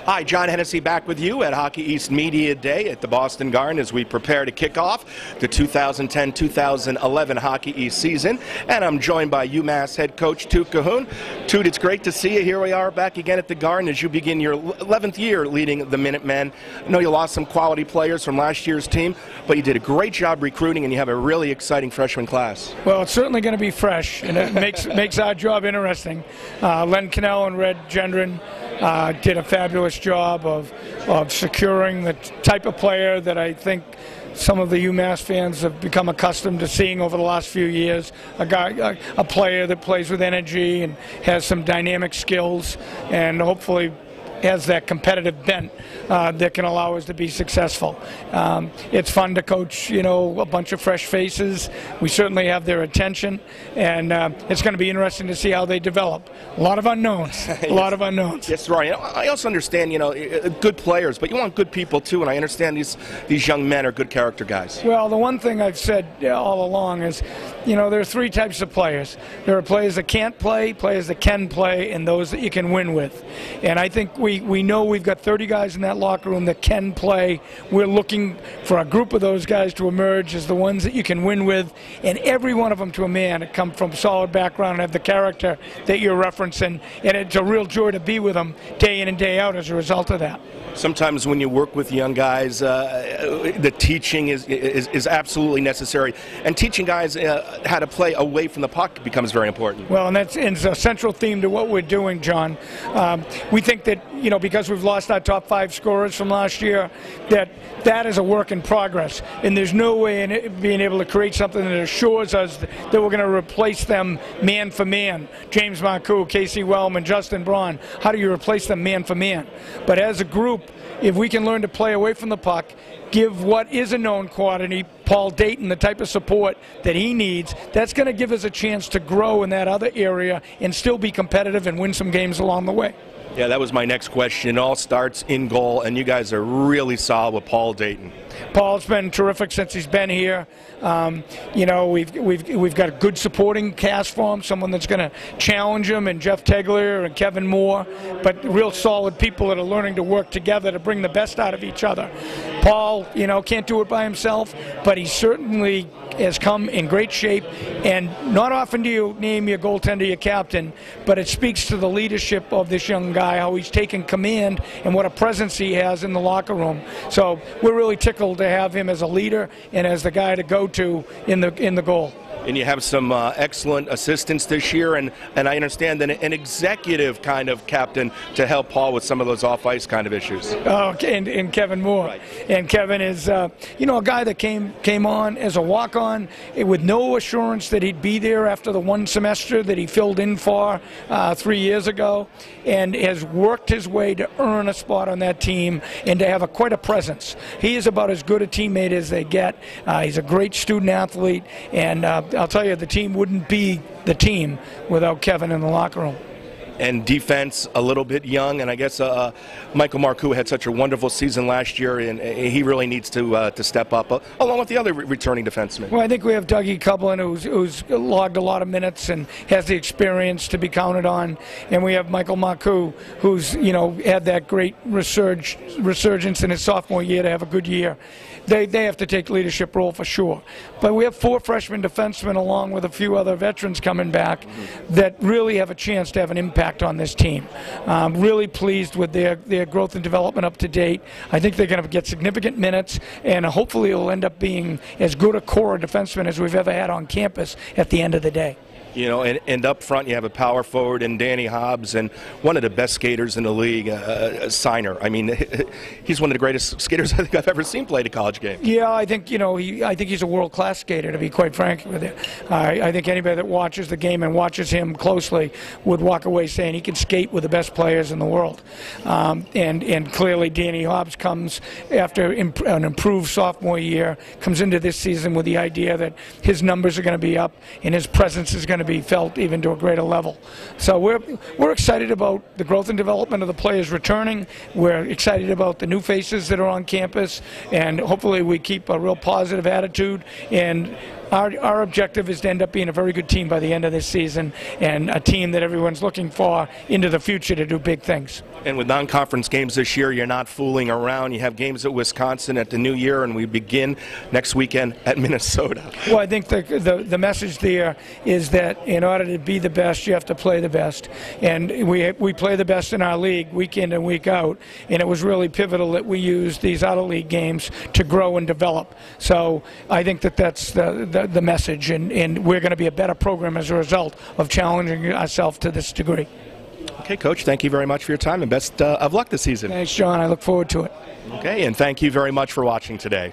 Hi, John Hennessy back with you at Hockey East Media Day at the Boston Garden as we prepare to kick off the 2010-2011 Hockey East season. And I'm joined by UMass head coach Toot Cahoon. Toot, it's great to see you. Here we are back again at the Garden as you begin your 11th year leading the Minutemen. I know you lost some quality players from last year's team, but you did a great job recruiting and you have a really exciting freshman class. Well, it's certainly going to be fresh, and it makes our job interesting. Len Cannell and Red Gendron did a fabulous job of securing the type of player that I think some of the UMass fans have become accustomed to seeing over the last few years. A player that plays with energy and has some dynamic skills, and hopefully has that competitive bent that can allow us to be successful. It's fun to coach, a bunch of fresh faces. We certainly have their attention, and it's going to be interesting to see how they develop. A lot of unknowns. A lot of unknowns. Yes, right. I also understand, good players, but you want good people too, and I understand these young men are good character guys. Well, the one thing I've said all along is, there are three types of players. There are players that can't play, players that can play, and those that you can win with. And I think we know we've got 30 guys in that locker room that can play. We're looking for a group of those guys to emerge as the ones that you can win with, and every one of them to a man that come from solid background and have the character that you're referencing, and it's a real joy to be with them day in and day out as a result of that. Sometimes when you work with young guys, the teaching is absolutely necessary, and teaching guys how to play away from the puck becomes very important. Well, and it's a central theme to what we're doing, John. We think that, because we've lost our top 5 scorers from last year, that is a work in progress, and there's no way in being able to create something that assures us that we're going to replace them man for man. James Marcoux, Casey Wellman, Justin Braun, how do you replace them man for man? But as a group, if we can learn to play away from the puck, give what is a known quantity, Paul Dayton, the type of support that he needs, that's going to give us a chance to grow in that other area and still be competitive and win some games along the way. Yeah, that was my next question. It all starts in goal, and you guys are really solid with Paul Dayton. Paul's been terrific since he's been here. We've got a good supporting cast for him, someone that's going to challenge him, and Jeff Teglier and Kevin Moore, but real solid people that are learning to work together to bring the best out of each other. Paul, can't do it by himself, but he certainly has come in great shape, and not often do you name your goaltender your captain, but it speaks to the leadership of this young guy, how he's taken command and what a presence he has in the locker room. So we're really tickled to have him as a leader and as the guy to go to in the goal. And you have some excellent assistants this year, and I understand that an executive kind of captain to help Paul with some of those off-ice kind of issues. Oh, and Kevin Moore. Right. And Kevin is, a guy that came on as a walk-on with no assurance that he'd be there after the one semester that he filled in for 3 years ago, and has worked his way to earn a spot on that team and to have quite a presence. He is about as good a teammate as they get. He's a great student athlete, and I'll tell you, the team wouldn't be the team without Kevin in the locker room. And defense, a little bit young, and I guess Michael Marcoux had such a wonderful season last year, and he really needs to step up, along with the other returning defensemen. Well, I think we have Dougie Kublin, who's logged a lot of minutes and has the experience to be counted on, and we have Michael Marcoux, who's had that great resurgence in his sophomore year to have a good year. They have to take leadership role for sure. But we have 4 freshman defensemen along with a few other veterans coming back that really have a chance to have an impact on this team. Really pleased with their growth and development up to date. I think they're going to get significant minutes, and hopefully it'll end up being as good a core of defensemen as we've ever had on campus at the end of the day. And up front you have a power forward in Danny Hobbs, and one of the best skaters in the league, Signer. I mean, he's one of the greatest skaters I think I've ever seen play a college game. Yeah, I think I think he's a world-class skater, to be quite frank with you. I think anybody that watches the game and watches him closely would walk away saying he can skate with the best players in the world. And clearly Danny Hobbs comes after an improved sophomore year, comes into this season with the idea that his numbers are going to be up and his presence is going to be felt even to a greater level. So we're excited about the growth and development of the players returning. We're excited about the new faces that are on campus, and hopefully we keep a real positive attitude and our objective is to end up being a very good team by the end of this season, and a team that everyone's looking for into the future to do big things. And with non-conference games this year, you're not fooling around. You have games at Wisconsin at the new year, and we begin next weekend at Minnesota. Well, I think the message there is that in order to be the best, you have to play the best. And we play the best in our league week in and week out, and it was really pivotal that we use these other league games to grow and develop. So I think that's the message, and we're going to be a better program as a result of challenging ourselves to this degree. Okay, Coach, thank you very much for your time, and best of luck this season. Thanks, John. I look forward to it. Okay, and thank you very much for watching today.